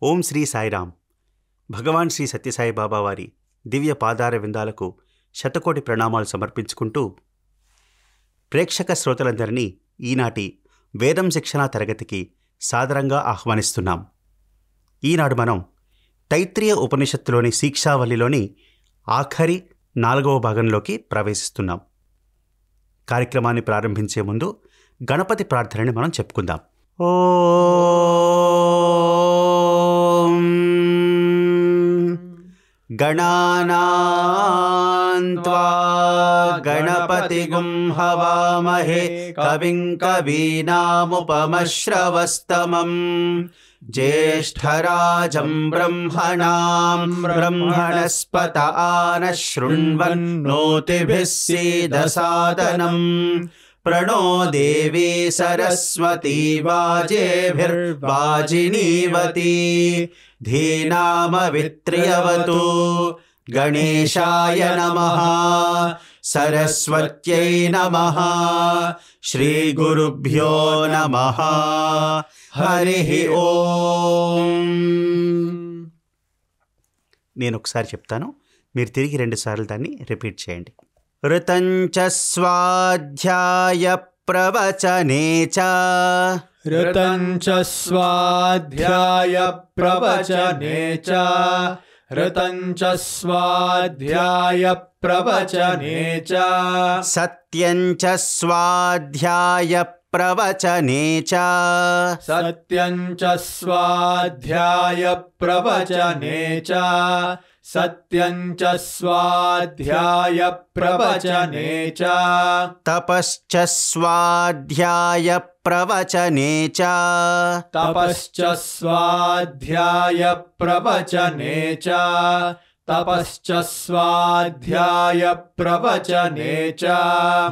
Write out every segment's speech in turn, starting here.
ఓం శ్రీ సాయిరామ్. భగవాన్ శ్రీ సత్యసాయి బాబా వారి దివ్య పాదార విందాలకు శతకోటి ప్రణామాలు సమర్పించుకుంటూ ప్రేక్షక శ్రోతలందరినీ ఈనాటి వేదం శిక్షణా తరగతికి సాదరంగా ఆహ్వానిస్తున్నాం. ఈనాడు మనం తైత్రీయ ఉపనిషత్తులోని శిక్షావళిలోని ఆఖరి 4వ భాగంలోకి ప్రవేశిస్తున్నాం. కార్యక్రమాన్ని ప్రారంభించే ముందు గణపతి ప్రార్థనని మనం చెప్పుకుందాం. ఓం గణానాం త్వా గణపతిగుం హవామహే కవిం కవీనాముపమశ్రవస్తమం జ్యేష్ఠరాజం బ్రహ్మణాం బ్రహ్మణస్పత ఆనశృణ్వన్నోతిభిः सीदसादनं प्रणो देवी सरस्वती वाजेभिर्वाजिनीवती धीनामवित्र्यवतु. गणेशाय नमः, सरस्वत्यै नमः, श्रीगुरुभ्यो नमः. हरिः ओम. నేను ఒకసారి చెప్తాను, మీరు తిరిగి 2 సార్లు దాన్ని రిపీట్ చేయండి. ऋतञ्च स्वाध्याय प्रवचने च ऋतञ्च स्वाध्याय प्रवचने च ऋतञ्च स्वाध्याय प्रवचने च सत्यञ्च स्वाध्याय प्रवचने च सत्यञ्च स्वाध्याय प्रवचने च सत्यञ्च स्वाध्याय प्रवचने च तपश्च स्वाध्याय प्रवचने च तपश्च स्वाध्याय प्रवचने च तपश्च स्वाध्याय प्रवचने च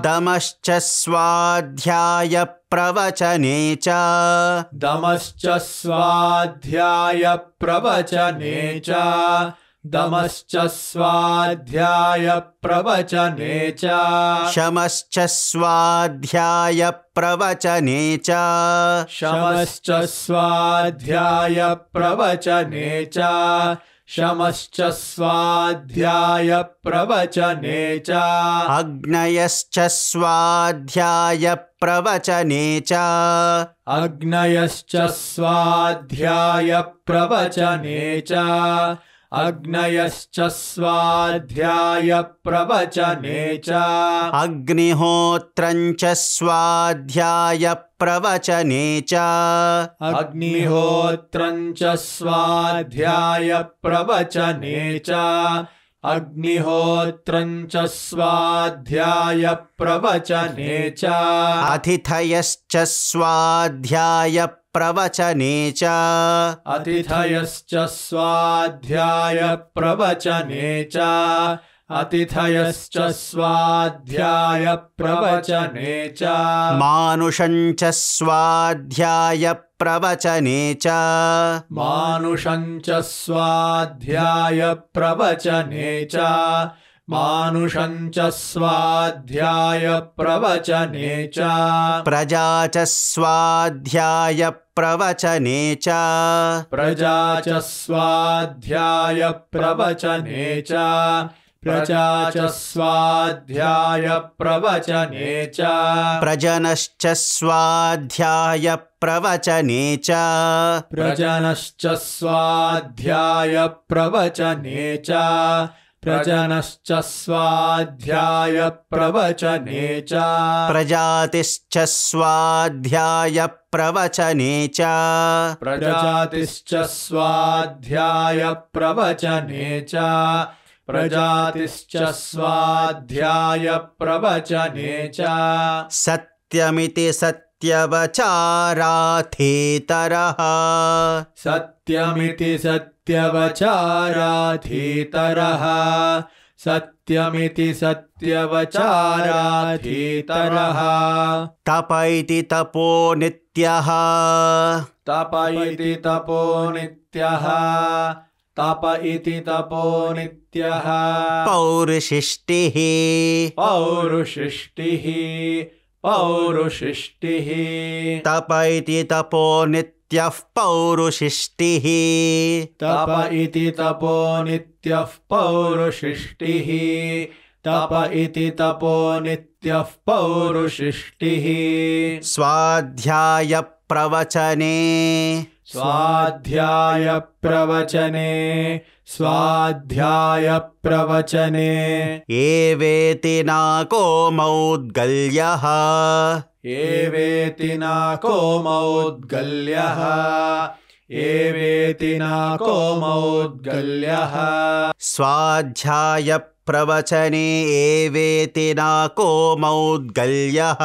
दमश्च स्वाध्याय प्रवचने च दमश्च स्वाध्याय प्रवचने च दमश्च स्वाध्याय प्रवचने च शमश्च स्वाध्याय प्रवचने च शमश्च स्वाध्याय प्रवचने च शमश्च स्वाध्याय प्रवचने च अग्नयश्च स्वाध्याय प्रवचने च अग्नयश्च स्वाध्याय प्रवचने च अग्नयश्च स्वाध्याय प्रवचने च अग्निहोत्रञ्च स्वाध्याय प्रवचने च अग्निहोत्रञ्च स्वाध्याय प्रवचने च अग्निहोत्रञ्च स्वाध्याय प्रवचने च अतिथयश्च स्वाध्याय प्रवचने च अतिथयश्च स्वाध्याय प्रवचने च अतिथयश्च स्वाध्याय प्रवचने च मानुषञ्च स्वाध्याय प्रवचने च मानुषञ्च स्वाध्याय प्रवचने च मानुषञ्च स्वाध्याय प्रवचने च प्रजा च स्वाध्याय प्रवचने च प्रजा च स्वाध्याय प्रवचने च प्रजा च स्वाध्याय प्रवचने च प्रजनश्च स्वाध्याय प्रवचने च प्रजनश्च स्वाध्याय प्रवचने च प्रजनश्च स्वाध्याय प्रवचने च प्रजातिश्च स्वाध्याय प्रवचने च प्रजातिश्च स्वाध्याय प्रवचने च प्रजातिश्च स्वाध्याय प्रवचने च सत्यमिति सत्यवचाराथेतरः सत्यमिति सत्यवचाराथेतरः सत्यमिति सत्यवचाराथेतरः तप इति तपो नित्यः तप इति तपो नित्यः तप इति तपो नित्यः पौरुषिष्टिः पौरुषिष्टिः पौरुषिष्टिः तप इति तपो नित्यः नित्यः पौरुषिष्टिः तप इति तपो नित्यः पौरुषिष्टिः तप इति तपो नित्यः पौरुषिष्टिः स्वाध्याय प्रवचने स्वाध्याय प्रवचने स्वाध्याय प्रवचने एवेति नाको मौद्गल्यः एवेति नाको मौद्गल्यः एवेति नाको मौद्गल्यः स्वाध्याय प्रवचने एवेति नाको मौद्गल्यः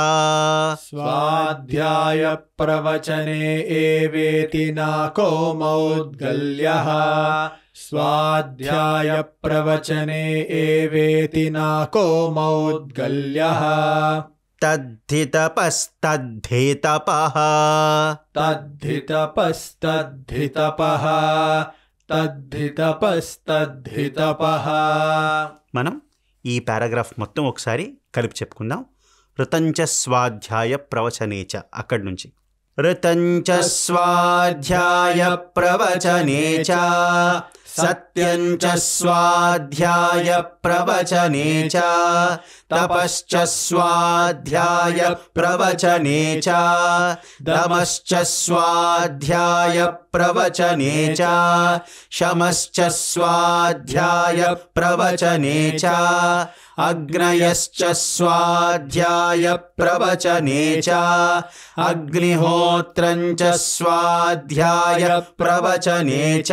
स्वाध्याय प्रवचने एवेति नाको मौद्गल्यः स्वाध्याय प्रवचने एवेति नाको मौद्गल्यः तद्धितपस्तद्धितपः तद्धितपस्तद्धितपः तद्धितपस्तद्धितपः మనం ఈ పారాగ్రాఫ్ మొత్తం ఒకసారి కలిపి చెప్పుకుందాం. ఋతంచ స్వాధ్యాయ ప్రవచనేచ అక్కడి నుంచి ఋతంచ స్వాధ్యాయ ప్రవచనేచ సత్యంచ స్వాధ్యాయ ప్రవచనేచ తపశ్చ స్వాధ్యాయ ప్రవచనేచ దమశ్చ స్వాధ్యాయ ప్రవచనేచ శమశ్చ స్వాధ్యాయ ప్రవచనేచ అగ్నయశ్చ స్వాధ్యాయ ప్రవచనేచ అగ్నిహోత్రంచ స్వాధ్యాయ ప్రవచనేచ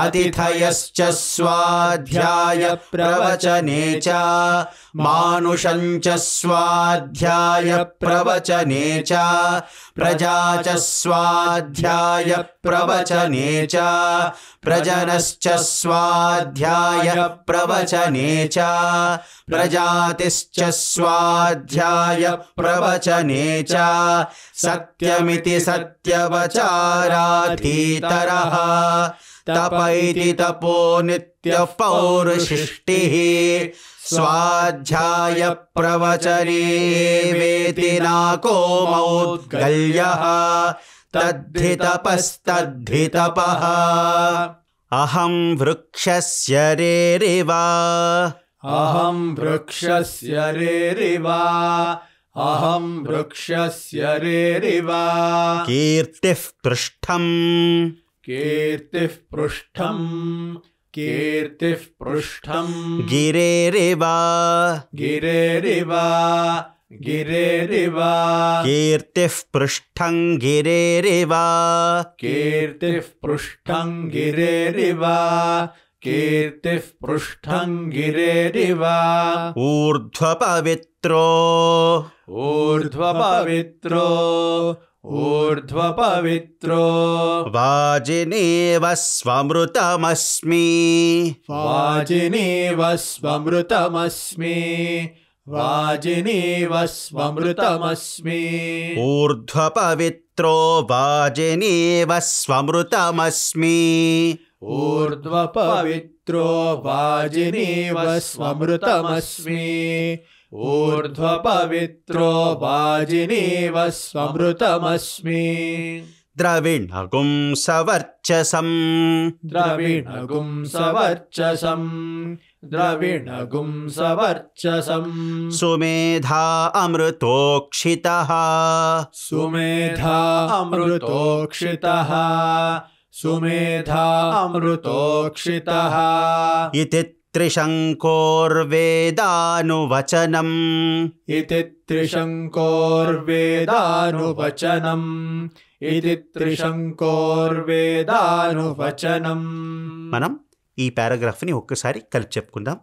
అతిథయశ్చ స్వాధ్యాయ ప్రవచనేచ మానుషంచ స్వాధ్యాయ ప్రవచనేచ ప్రజా చ స్వాధ్యాయ ప్రవచనేచ ప్రజనశ్చ స్వాధ్యాయ ప్రవచనేచ ప్రజాతిశ్చ స్వాధ్యాయ ప్రవచనేచ సత్యమితి సత్యవచారాధీతరః తప ఇతి తపో నిత్యః పౌరుషిష్టిః స్వాధ్యాయ ప్రవచనే వేతి నాకో మౌద్గల్యః తద్ధితపస్తద్ధితపః అహం వృక్షస్య రేరివ अहं वृक्षस्य रेरिव अहं वृक्षस्य रेरिव కీర్తిః పృష్ఠం कीर्तिः पृष्ठं कीर्तिः पृष्ठं గిరేరివ गिरेरिव गिरेरिव కీర్తిః పృష్ఠం గిరేరివ कीर्तिः पृष्ठं गिरेरिव कीर्तिः पृष्ठं गिरेरिव ఊర్ధ్వపవిత్రో ऊर्ध्वपवित्रो ऊर्ध्वपवित्रो వాజినేవ స్వమృతమస్మి वाजिनीव स्वमृतमस्मि वाजिनीव स्वमृतमस्मि ఊర్ధ్వపవిత్రో వాజినేవ స్వమృతమస్మి ऊर्ध्वपवित्रो वाजिनीव स्वमृतमस्मि ऊर्ध्वपवित्रो वाजिनीव स्वमृतमस्मि ద్రవిణగుం సవర్చసం द्रविणगुं सवर्चसं द्रविणगुं सवर्चसं సుమేధా అమృతోక్షితః सुमेधा अमृतोक्षितः सुमेधा अमृतोक्षितः इति త్రిశంకోర్వేదానువచనం इति त्रिशङ्कोर्वेदानुवचनम् इति त्रिशङ्कोर्वेदानुवचनम् మనం ఈ పారాగ్రాఫ్ని ఒక్కసారి కలిపి చెప్పుకుందాం.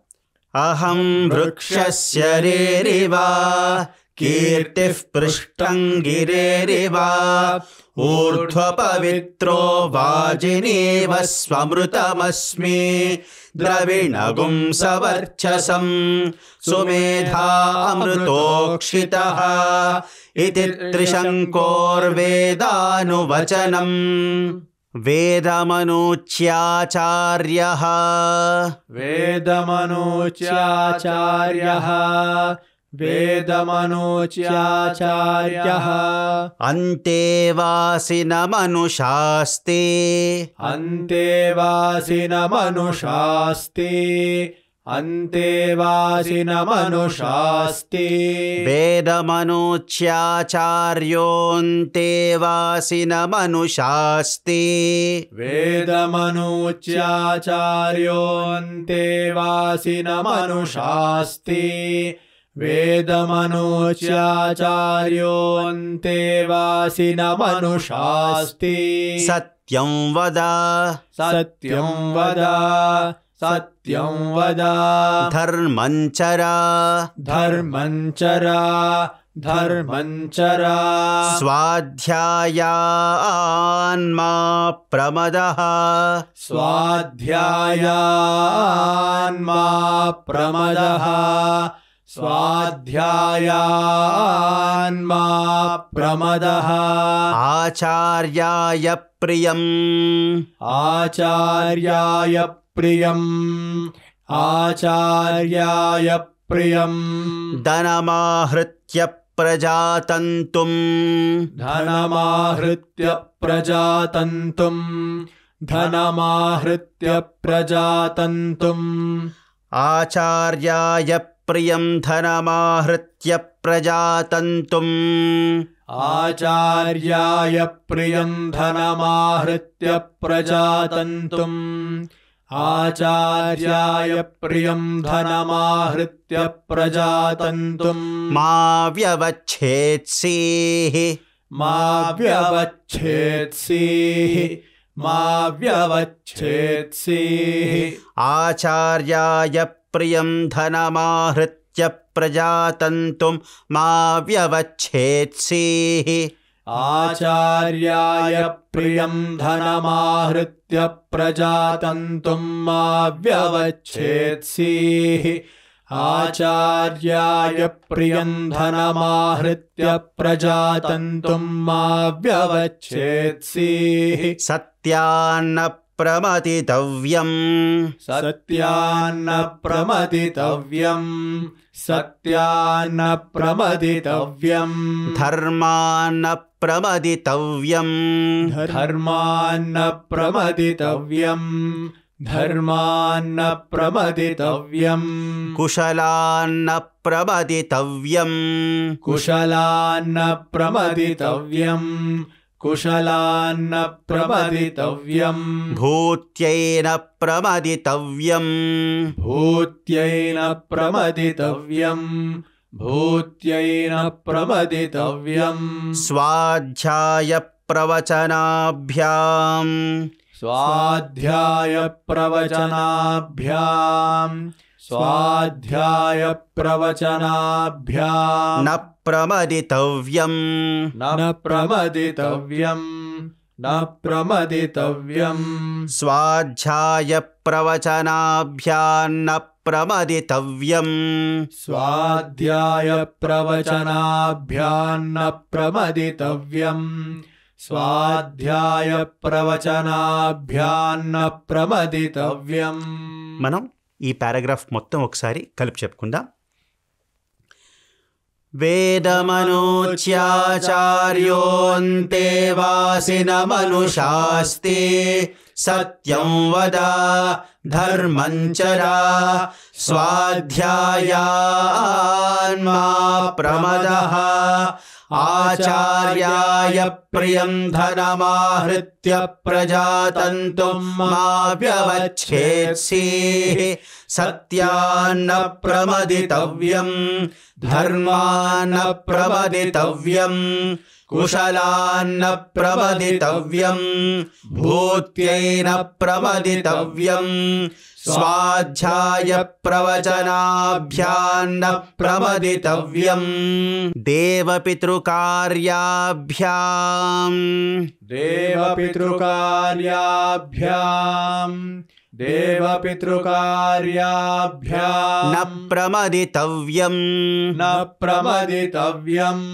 అహం వృక్షస్య రేరివ కీర్తిః పృష్టం గిరేరివ ఊర్ధ్వపవిత్రో వాజినేవ స్వమృతమస్మి ద్రవిణగుం సవర్చసం సుమేధా అమృతోక్షితః ఇతి త్రిశంకోర్వేదానువచనం వేదమనూచ్యాచార్యః वेदमनूच्याचार्यः वेदमनोच्याचार्यः अन्तेवासिनमनुषास्ते अन्तेवासिनमनुषास्ते अन्तेवासिनमनुषास्ते वेदमनोच्याचार्योऽन्तेवासिनमनुषास्ते वेदमनोच्याचार्योऽन्तेवासिनमनुषास्ते वेदमनोच्याचार्योऽन्तेवासिनमनुषास्ते सत्यं वद सत्यं वद सत्यं वद धर्मं चर धर्मं चर धर्मं चर स्वाध्यायान्मा प्रमदः स्वाध्यायान्मा प्रमदः स्वाध्यायान्मा प्रमदः आचार्याय प्रियम् आचार्याय प्रियम् आचार्याय प्रियम् धनमाहृत्य प्रजातन्तुम् धनमाहृत्य प्रजातन्तुम् धनमाहृत्य प्रजातन्तुम् आचार्याय प्रियं धनमाहृत्य प्रजातन्तुम् आचार्याय प्रियं धनमाहृत्य प्रजातन्तुम् आचार्याय प्रियं धनमाहृत्य प्रजातन्तुम् मा व्यवच्छेत्सीः मा व्यवच्छेत्सीः मा व्यवच्छेत्सीः आचार्याय प्रियं धनमाहृत्य प्रजातन्तुम् मा व्यवच्छेत्सीः आचार्याय प्रियं धनमाहृत्य प्रजातन्तुम् मा व्यवच्छेत्सीः आचार्याय प्रियं धनमाहृत्य प्रजातन्तुम् मा व्यवच्छेत्सीः सत्यान्न प्रमतितव्यम् सत्यान्न प्रमदितव्यम् सत्यान्न प्रमदितव्यम् धर्मान्न प्रमदितव्यम् धर्मान्न प्रमदितव्यम् धर्मान्न प्रमदितव्यम् कुशलान्न प्रमदितव्यम् कुशलान्न प्रमदितव्यम् कुशलान्न प्रमदितव्यम् भूत्यैन प्रमदितव्यम् भूत्यैन प्रमदितव्यम् भूत्यैन प्रमदितव्यम् स्वाध्याय प्रवचनाभ्याम् स्वाध्याय प्रवचनाभ्याम् स्वाध्याय प्रवचनाभ्याम् न प्रमदितव्यम् न प्रमदितव्यम् न प्रमदितव्यम् स्वाध्याय प्रवचनाभ्यान्न प्रमदितव्यम् स्वाध्याय प्रवचनाभ्यान्न प्रमदितव्यम् स्वाध्याय प्रवचनाभ्यान्न प्रमदितव्यम् మనం ఈ పారాగ్రాఫ్ మొత్తం ఒకసారి కలిపి చెప్పుకుందాం. వేదమనోచ్యాచార్యోऽन्तेवासिनमनुषास्ते सत्यं वद धर्मं चर स्वाध्यायान्मा प्रमदः आचार्याय प्रियं धनमाहृत्य प्रजातन्तुम् मा व्यवच्छेत्सीः सत्यान्न प्रमदितव्यम् धर्मान्न प्रमदितव्यम् कुशलान्न प्रमदितव्यम् भूत्यैन प्रमदितव्यम् स्वाध्याय प्रवचनाभ्यान्न प्रमदितव्यम् देवपितृकार्याभ्याम् देवपितृकार्याभ्याम् देवपितृकार्याभ्याम् न प्रमदितव्यम् न प्रमदितव्यम्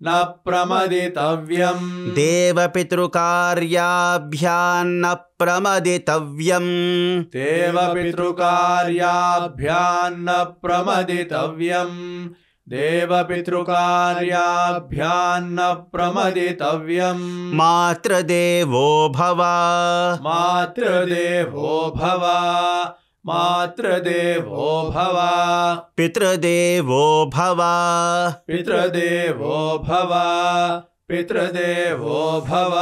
न प्रमदितव्यम् देवपितृकार्याभ्यान्न प्रमदितव्यम् देवपितृकार्याभ्यान्न प्रमदितव्यम् देवपितृकार्याभ्यान्न प्रमदितव्यम् मातृदेवो भव मातृदेवो भव मातृदेवो भव पितृदेवो भव पितृदेवो भव पितृदेवो भव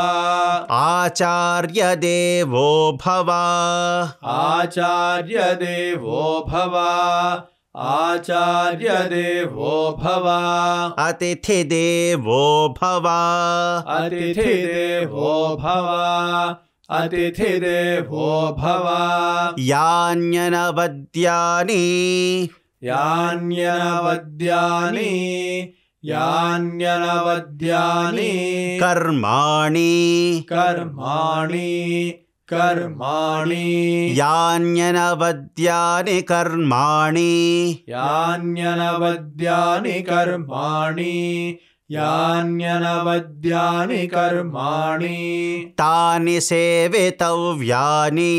आचार्यदेवो भव आचार्यदेवो भव आचार्यदेवो भव अतिथिदेवो भव अतिथिदेवो भव अतिथिदेवो भव यान्यनवद्यानि यान्यनवद्यानि यान्यनवद्यानि कर्माणि कर्माणि कर्माणि यान्यनवद्यानि कर्माणि यान्यनवद्यानि कर्माणि यान्यनवद्यानि कर्माणि तानि सेवितव्यानि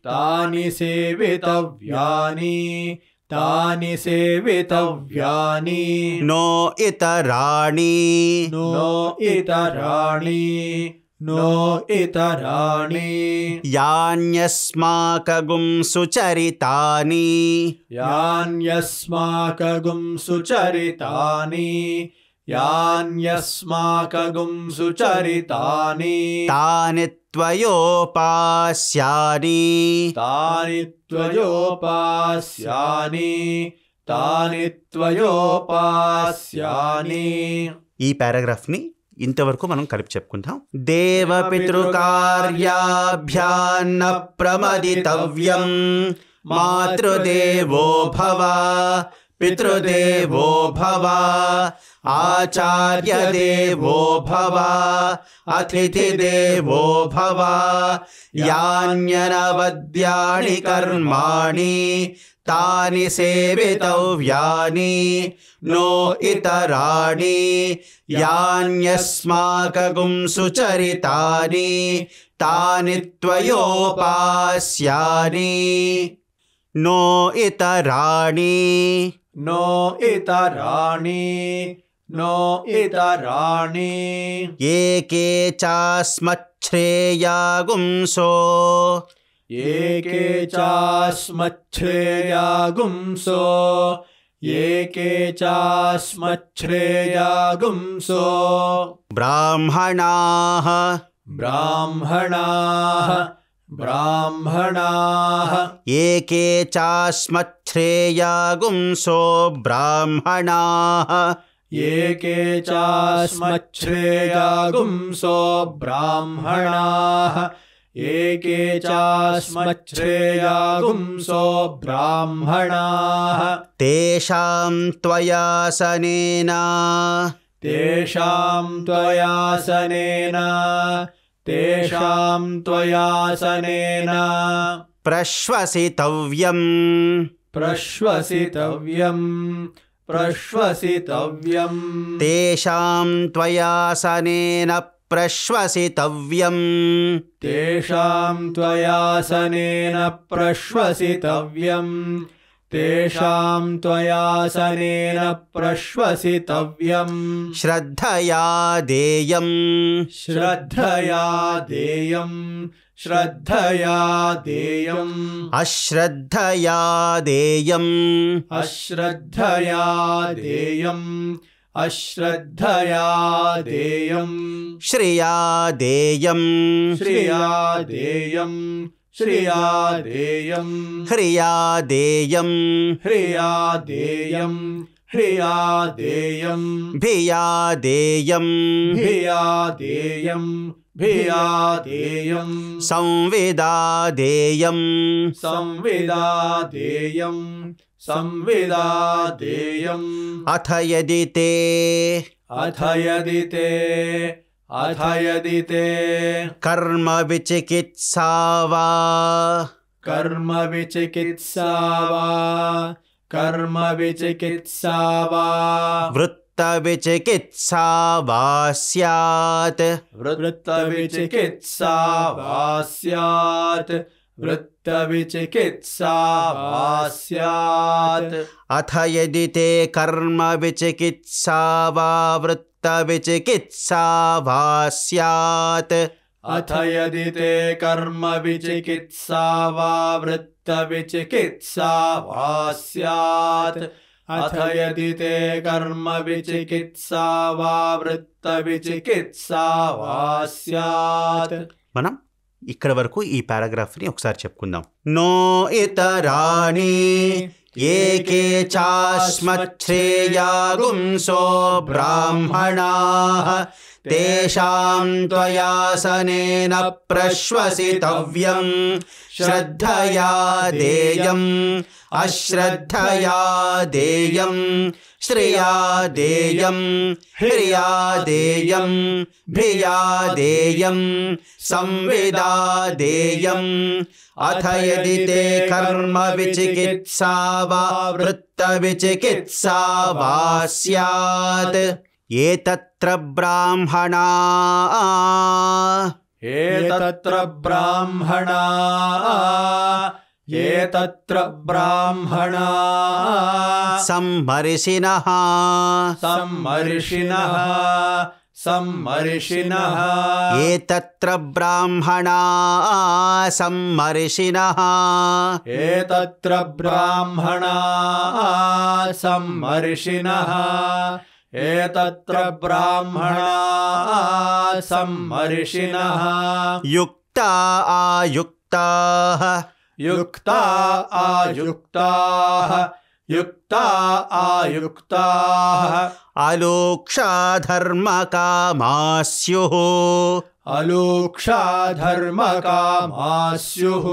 तानि सेवितव्यानि तानि सेवितव्यानि नो इतराणि नो इतराणि नो इतराणि यान्यस्माकं सुचरितानि यान्यस्माकं सुचरितानि यान्यस्माकं सुचरितानि तानि त्वयोपास्यानि तानि त्वयोपास्यानि तानि त्वयोपास्यानि ఈ పారాగ్రాఫ్ ని ఇంతవరకు మనం కలిపి చెప్పుకుందాం. దేవపితృకార్యాభ్యాన్న ప్రమదితవ్యం మాతృదేవో భవ పితృదేవో భవ ఆచార్యదేవో భవ అతిథిదేవో భవ యాన్యనవద్యాని కర్మాణి तानि सेवितव्यानि नो इतराणि यान्यस्माकं सुचरितानि तानि त्वयोपास्यानि नो इतराणि नो इतराणि नो इतराणि एके चास्मच्छ्रेयागुंसो एके चास्मच्छ्रेयागुंसो एके चास्मच्छ्रेयागुंसो ब्राह्मणाः ब्राह्मणाः ब्राह्मणाः एके चास्मच्छ्रेयागुंसो ब्राह्मणाः एके चास्मच्छ्रेयागुंसो ब्राह्मणाः एके चास्मच्छ्रेयागुंसो ब्राह्मणाः तेषां त्वयासनेन तेषां त्वयासनेन तेषां त्वयासनेन प्रश्वसितव्यम् प्रश्वसितव्यम् प्रश्वसितव्यम् तेषां त्वयासनेन प्रश्वसितव्यम् तेषां त्वयासनेन प्रश्वसितव्यम् तेषां त्वयासनेन प्रश्वसितव्यम् श्रद्धया देयम् श्रद्धया देयम् श्रद्धया देयम् अश्रद्धया देयम् अश्रद्धया देयम् अश्रद्धया देयम् श्रिया देयम् श्रिया देयम् श्रिया देयम् ह्रिया देयम् ह्रिया देयम् ह्रिया देयम् भिया देयम् भिया देयम् भिया देयम् संविदा देयम् संविदा देयम् संविदा देयम् अथ यदि ते अथ यदि ते कर्म विचिकित्सा वा कर्म विचिकित्सा वा वृत्तविचिकित्सा वा स्यात् वृत्तविचिकित्सा वा स्यात् वृत्तविचिकित्सा वा स्यात् अथ यदि ते कर्म विचिकित्सा वा वृत्तविचिकित्सा वा स्यात् अथ यदि ते कर्म विचिकित्सा वा वृत्तविचिकित्सा वा स्यात् अथ यदि ते कर्म विचिकित्सा वा वृत्तविचिकित्सा वा स्यात् మనం ఇక్కడ వరకు ఈ పారాగ్రాఫ్ని ఒకసారి చెప్పుకుందాం. నో ఇతరాణి ఏకే చాస్మచ్ఛ్రేయా గుంసో బ్రాహ్మణాః తేషాం త్వయాసనేన ప్రశ్వసితవ్యం శ్రద్ధయా దేయం అశ్రద్ధయా దేయం శ్రియా దేయం హ్రియా దేయం భియా దేయం సంవిదా దేయం అథ యది తే కర్మ విచికిత్సా వా వృత్త విచికిత్సా వా స్యాత్ ఏతత్ర బ్రాహ్మణా ఏతత్ర బ్రాహ్మణా ఏతత్ర బ్రాహ్మణా సమ్మర్షిణః సమ్మర్షిణః సమ్మర్షిణః ఏతత్ర బ్రాహ్మణా సమ్మర్షిణః ఏతత్ర బ్రాహ్మణా సమ్మర్షిణః ఏతత్ర బ్రాహ్మణా సమ్మర్షిణః యుక్తా ఆయుక్తాః యుక్తా ఆయుక్తాః యుక్తా ఆయుక్తాః అలోక్షా ధర్మకామాः స్యుః అలోక్షా ధర్మకామాः స్యుః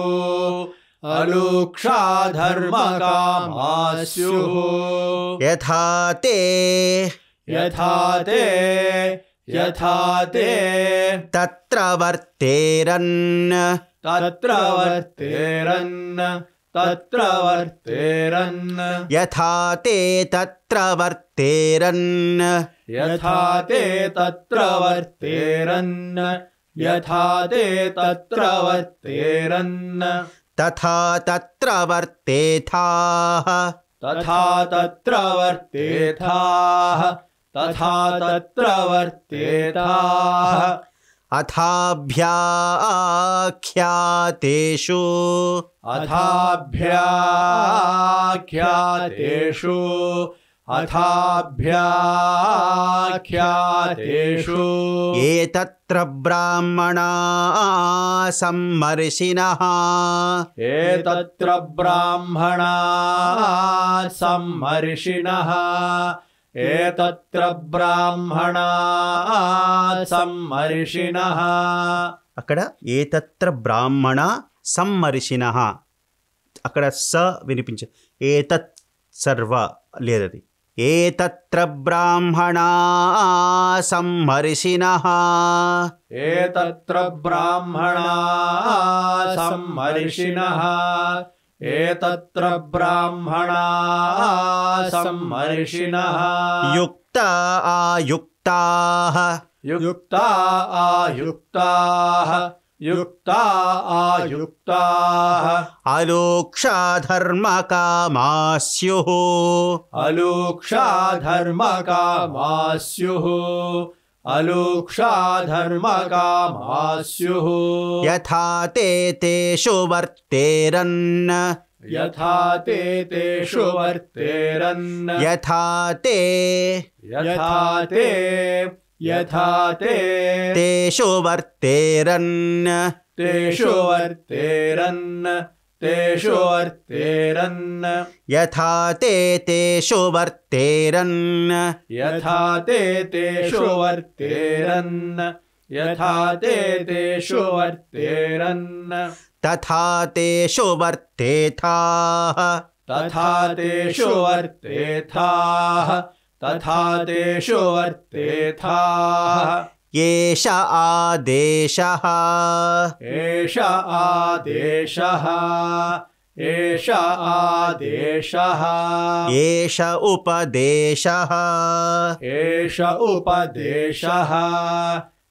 అలోక్షా ధర్మకామాः స్యుః యథా తే యథా తే తత్ర వర్తేరన్ తత్ర వర్తేరన్ యథా తే తత్ర వర్తేరన్ యథా తే తత్ర వర్తేరన్ యథా తే తత్ర వర్తేరన్ తథా తత్ర వర్తేథాః తథా తత్ర వర్తేథాః తథా తత్ర వర్తేథాః అథాభ్యాఖ్యాతేషు అథాభ్యాఖ్యాతేషు అథాభ్యాఖ్యాతేషు ఏతత్ర బ్రాహ్మణా సమ్మర్షిణః ఏతత్ర బ్రాహ్మణా సమ్మర్షిణః ఏతత్ర బ్రాహ్మణా సమ్మర్షిణః అక్కడ ఏతత్ర బ్రాహ్మణ సమ్మర్షిణః అక్కడ స వినిపించ ఏతత్ సర్వ లేదది ఏతత్ర బ్రాహ్మణా సమ్మర్షిణః ఏతత్ర బ్రాహ్మణా సమ్మర్షిణః ఏతత్ర బ్రాహ్మణా సమ్మర్షిణః యుక్తా ఆయుక్తాః యుక్తా ఆయుక్తాః యుక్తా ఆయుక్తాః అలోక్షా ధర్మకామాः స్యుః అలోక్షా ధర్మకామాः స్యుః అలోక్షా ధర్మకామాः స్యుః యథా తే తేషు వర్తేరన్ యథా తే తేషు వర్తేరన్ యథా తే యథా తే తేషు వర్తేరన్ తేషు వర్తేరన్ తేషు వర్తేరన్ యథా తే తేషు వర్తేరన్ యథా తే తేషు వర్తేరన్ యథా తే తేషు వర్తేరన్ తథా తేషు వర్తేథాః తథా తేషు వర్తేథాః తథా తేషు వర్తేథాః ఏష ఆదేశః ఏష ఆదేశః ఏష ఆదేశః ఏష ఉపదేశః ఏష ఉపదేశః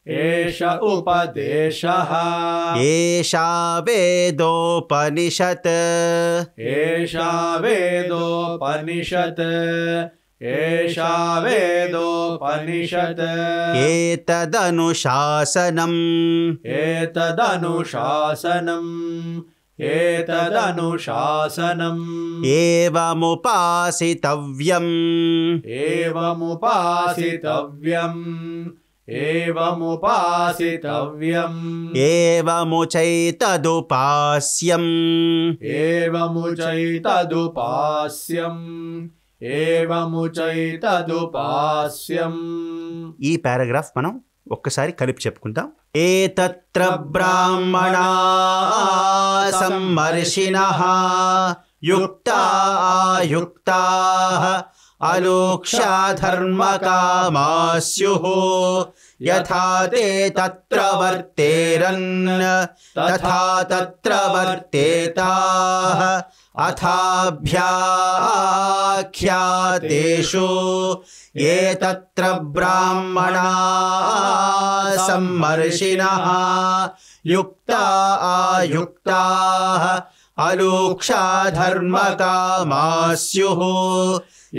एष उपदेशः एषा वेदोपनिषत् एषा वेदोपनिषत् एषा वेदोपनिषत् एतदनुशासनम् एतदनुशासनम् एतदनुशासनम् एवमुपासितव्यम् एवमुपासितव्यम् एवमुपासितव्यम् एवमुचैतदुपास्यम् एवमुचैतदुपास्यम् एवमुचैतदुपास्यम् ఈ పారాగ్రాఫ్ మనం ఒక్కసారి కలిపి చెప్పుకుందాం. ఏతత్ర బ్రాహ్మణా సమ్మర్షిణః యుక్తా ఆయుక్తాః అలోక్ష్యా ధర్మకామా స్యుః యథా తే తత్ర వర్తేరన్ తథా తత్ర వర్తేతాః అథాభ్యాఖ్యాతేషు ఏ తత్ర బ్రాహ్మణా సమ్మర్షిణః యుక్తా ఆయుక్తాః అలోక్ష్యా ధర్మకామా స్యుః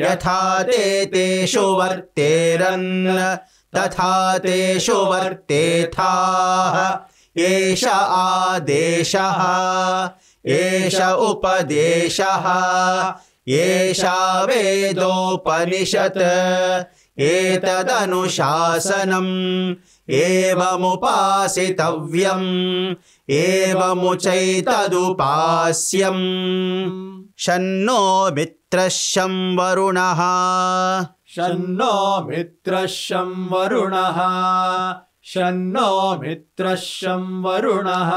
యథా తే తేషు వర్తేరన్ తథా తేషు వర్తేథాః ఏష ఆదేశః ఏష ఉపదేశः ఏషా వేదోపనిషత్ ఏతదనుశాసనం ఏవముపాసితవ్యం ఏవముచైతదుపాస్యం షన్నో మిత్రశం వరుణః शन्नो मित्रः शं वरुणः शन्नो मित्रः शं वरुणः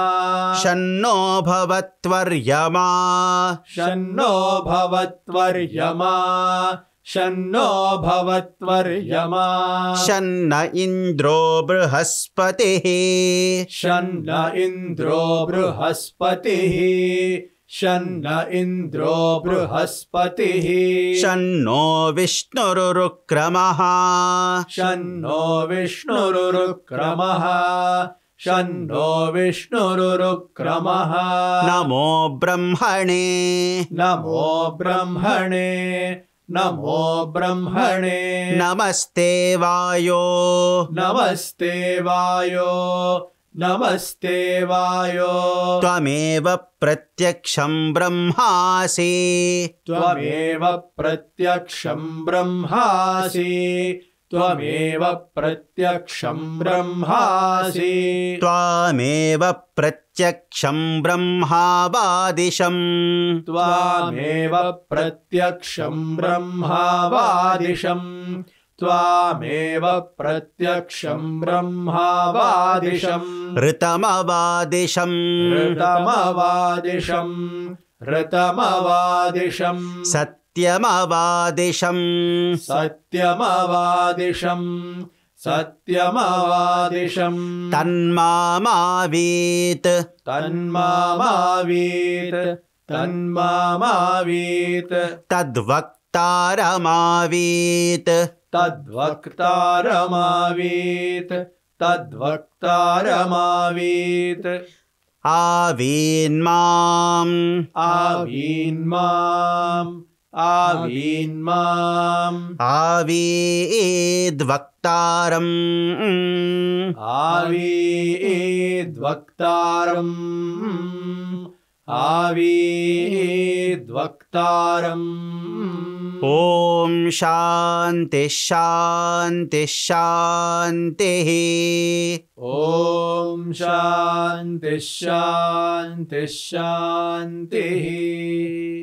షన్నో భవత్వర్యమా शन्नो भवत्वर्यमा शन्नो भवत्वर्यमा షన్న ఇంద్రో బృహస్పతిః शन्न इन्द्रो बृहस्पतिः शन्न इन्द्रो बृहस्पतिः షన్నో విష్ణురుక్రమః शन्नो विष्णुरुक्रमः शन्नो विष्णुरुक्रमः నమో బ్రహ్మణే नमो ब्रह्मणे नमो ब्रह्मणे నమస్తే వాయో नमस्ते वायो नमस्ते वायो త్వమేవ ప్రత్యక్షం బ్రహ్మాసి त्वमेव प्रत्यक्षं ब्रह्मासि त्वमेव प्रत्यक्षं ब्रह्मासि త్వమేవ ప్రత్యక్షం బ్రహ్మావాదిశం त्वामेव प्रत्यक्षं ब्रह्मावादिशम् त्वामेव प्रत्यक्षं ब्रह्मावादिशम् ऋतमवादिशं ऋतमवादिशम् ऋतमवादिशम् सत्यमवादिशं सत्यमवादिशम् सत्यमवादिशम् तन्मामावीत् तन्मामावीत् तन्मामावीत् तद्वक्तारमावीत् तद्वक्तारमावीत् तद्वक्तारमावीत् आवीन्माम् आवीन्माम् आवीन्माम् आवीद्वक्तारम् आवीद्वक्तारम् आवीद्वक्तारम् ॐ शान्ति शान्ति शान्तिः ॐ शान्ति शान्ति शान्तिः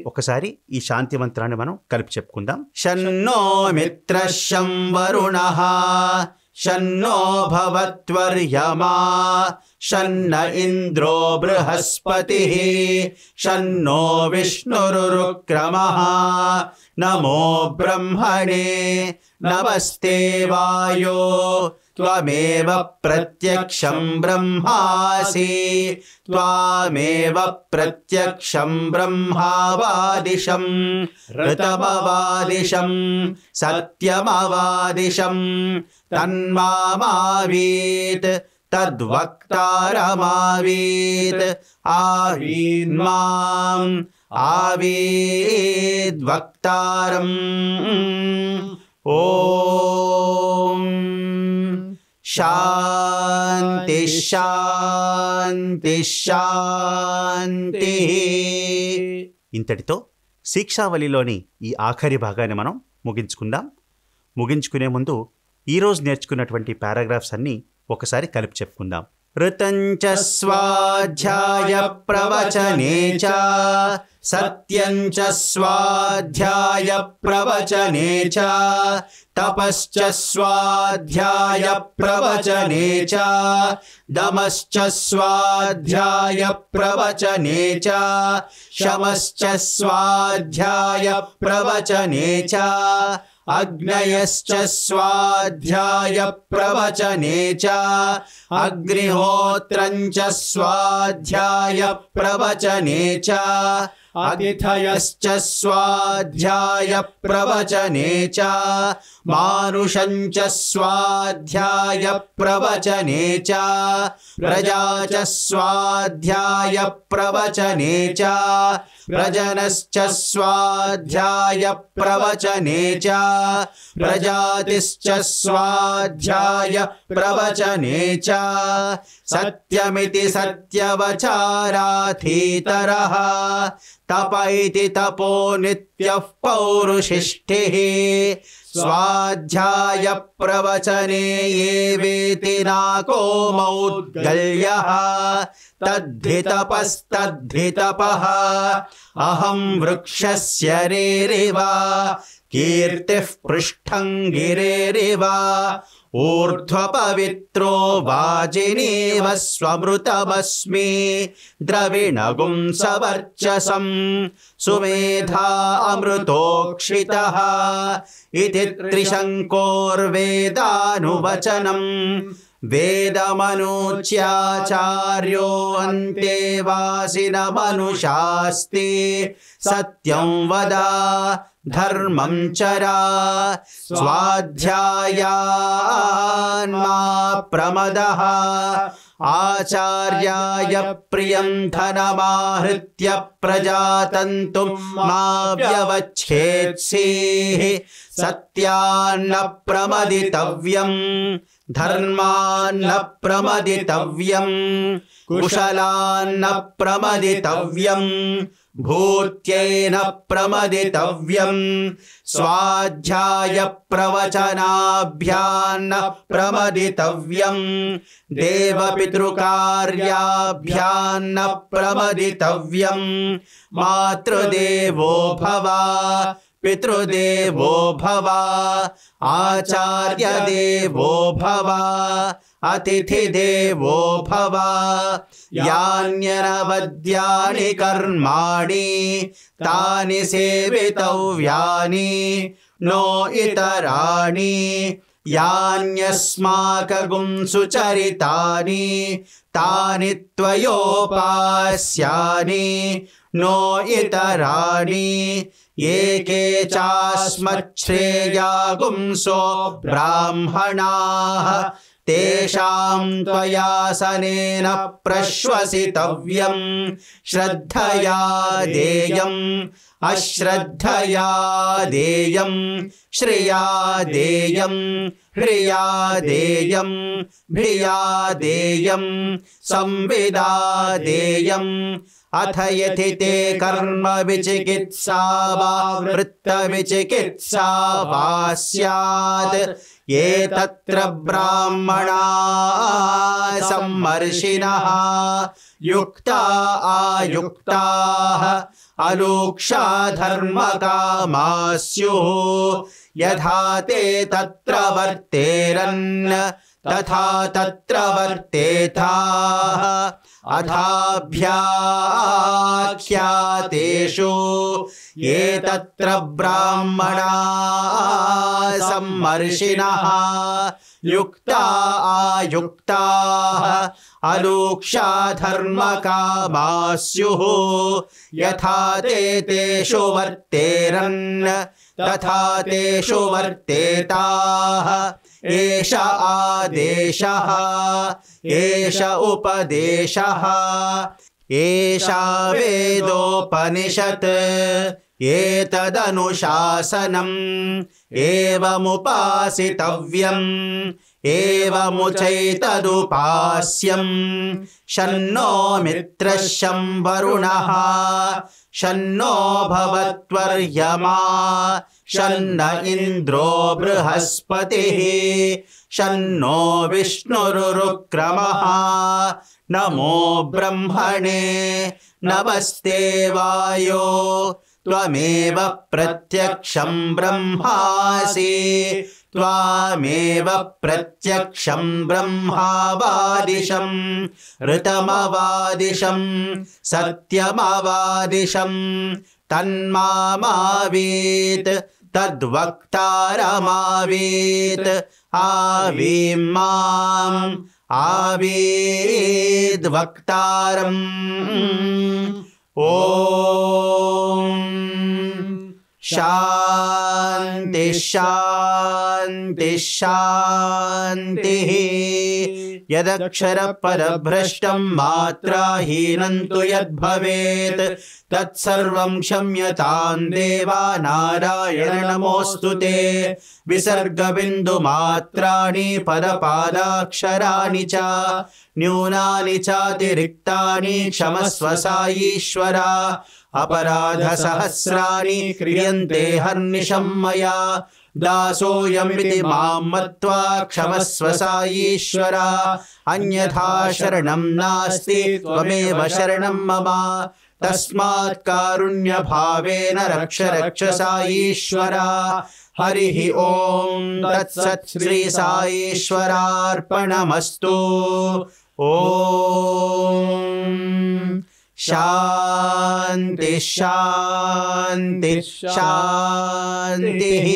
ఒకసారి ఈ శాంతి మంత్రాన్ని మనం కలిపి చెప్పుకుందాం. షన్నో మిత్రశం వరుణః షన్నో భవత్వర్యమా షన్న ఇంద్రో బృహస్పతిః షన్నో విష్ణురుక్రమః నమో బ్రహ్మణే నమస్తే వాయో त्वमेव प्रत्यक्षं ब्रह्मासि त्वमेव प्रत्यक्षं ब्रह्मावादिशं ऋतमवादिशं सत्यमवादिशं तन्मामावीत् तद्वक्तारमावीत् आवीन्माम् आवीद्वक्तारम् ॐ शान्ति शान्ति శాంతిః. ఇంతటితో శిక్షావళిలోని ఈ ఆఖరి భాగాన్ని మనం ముగించుకుందాం. ముగించుకునే ముందు ఈరోజు నేర్చుకున్నటువంటి పారాగ్రాఫ్స్ అన్నీ ఒకసారి కలిపి చెప్పుకుందాం. ऋतञ्च स्वाध्याय प्रवचने च सत्यञ्च स्वाध्याय प्रवचने च तपश्च स्वाध्याय प्रवचने च दमश्च स्वाध्याय प्रवचने च शमश्च स्वाध्याय प्रवचने च अग्नयश्च स्वाध्याय प्रवचने च अग्निहोत्रञ्च स्वाध्याय प्रवचने च अतिथयश्च स्वाध्याय प्रवचने च मानुषञ्च स्वाध्याय प्रवचने च प्रजा च स्वाध्याय प्रवचने च प्रजनश्च स्वाध्याय प्रवचने च प्रजातिश्च स्वाध्याय प्रवचने च सत्यमिति सत्यवचाराथीतरः तप इति तपो नित्यः पौरुषिष्ठिः स्वाध्याय प्रवचने ये वेति नाको मौद्गल्यः तद्धि तपस्तद्धि-तपः अहं वृक्षस्य रेरिव कीर्तिः पृष्ठं गिरेरिव ऊर्ध्वपवित्रो वाजिनीव स्वमृतमस्मि द्रविणगुं सवर्चसं सुमेधा अमृतोक्षितः इति त्रिशङ्कोर्वेदानुवचनम् वेदमनूच्याचार्यो अन्तेवासिनमनुषास्ति सत्यं वद धर्मं चरा स्वाध्यायान्मा प्रमदः आचार्याय प्रियं धनमाहृत्य प्रजातन्तुं मा व्यवच्छेत्सीः सत्यान्न प्रमदितव्यं धर्मान्न प्रमदितव्यं कुशलान्न प्रमदितव्यं भूत्येन प्रमदितव्यं स्वाध्याय प्रवचनाभ्यान्न प्रमदितव्यं देवपितृकार्याभ्यान्न प्रमदितव्यं मातृदेवो भव पितृदेवो भव आचार्यदेवो भव अतिथिदेवो भव यान्यनवद्यानि कर्माणि तानि सेवितव्यानि नो इतराणि यान्यस्माकं सुचरितानि तानि त्वयोपास्यानि नो इतराणि एके चास्मच्छ्रेयागुंसो ब्राह्मणाः तेषां त्वयासनेन प्रश्वसितव्यं श्रद्धया देयम् अश्रद्धया देयं श्रिया देयं ह्रिया देयं भिया देयं संविदा देयं अथ यदि ते कर्म विचिकित्सा वा वृत्त विचिकित्सा वा स्यात् ये तत्र ब्राह्मणा सम्मर्षिणः युक्ता आयुक्ताः अलूक्षा धर्मकामा स्युः यथा ते तत्र वर्तेरन् तथा तत्र वर्तेथाः अथाभ्याः आख्यातेषु ये तत्र ब्राह्मणा सम्मर्षिणः युक्ता आयुक्ताः अलूक्षा धर्मकामा स्युः यथा ते तेषु वर्तेरन् तथा तेषु वर्तेताः एष आदेशः एष उपदेशः एषा वेदोपनिषत् एतदनुशासनम् एवमुपासितव्यम् एवमुचैतदुपास्यम् शन्नो मित्रः शं वरुणः शन्नो भवत्वर्यमा शन्न इन्द्रो बृहस्पतिः शन्नो विष्णुरुक्रमः नमो ब्रह्मणे नमस्ते वायो त्वमेव प्रत्यक्षं ब्रह्मासि त्वामेव प्रत्यक्षं ब्रह्मावादिशं ऋतमवादिशं सत्यमवादिशं तन्मामावीत् तद्वक्तारमावीत् आवीं माम् आवीद्वक्तारम् ॐ शान्ति शान्ति शान्तिः यदक्षरपदभ्रष्टं मात्राहीनं तु यद्भवेत् तत्सर्वं क्षम्यतां देवा नारायण नमोऽस्तु ते विसर्गबिन्दुमात्राणि पदपादाक्षराणि च न्यूनानि चातिरिक्तानि क्षमस्व साईश्वरा अपराधसहस्राणि क्रियन्ते हर्निशं मया दासोऽयमिति मां मत्वा क्षमस्व साईश्वरा अन्यथा शरणं नास्ति त्वमेव शरणं मम तस्मात् कारुण्यभावेन रक्ष रक्ष साईश्वरा हरिः ॐ तत्सत् श्री साईश्वरार्पणमस्तु ॐ शान्ति शान्ति शान्तिः।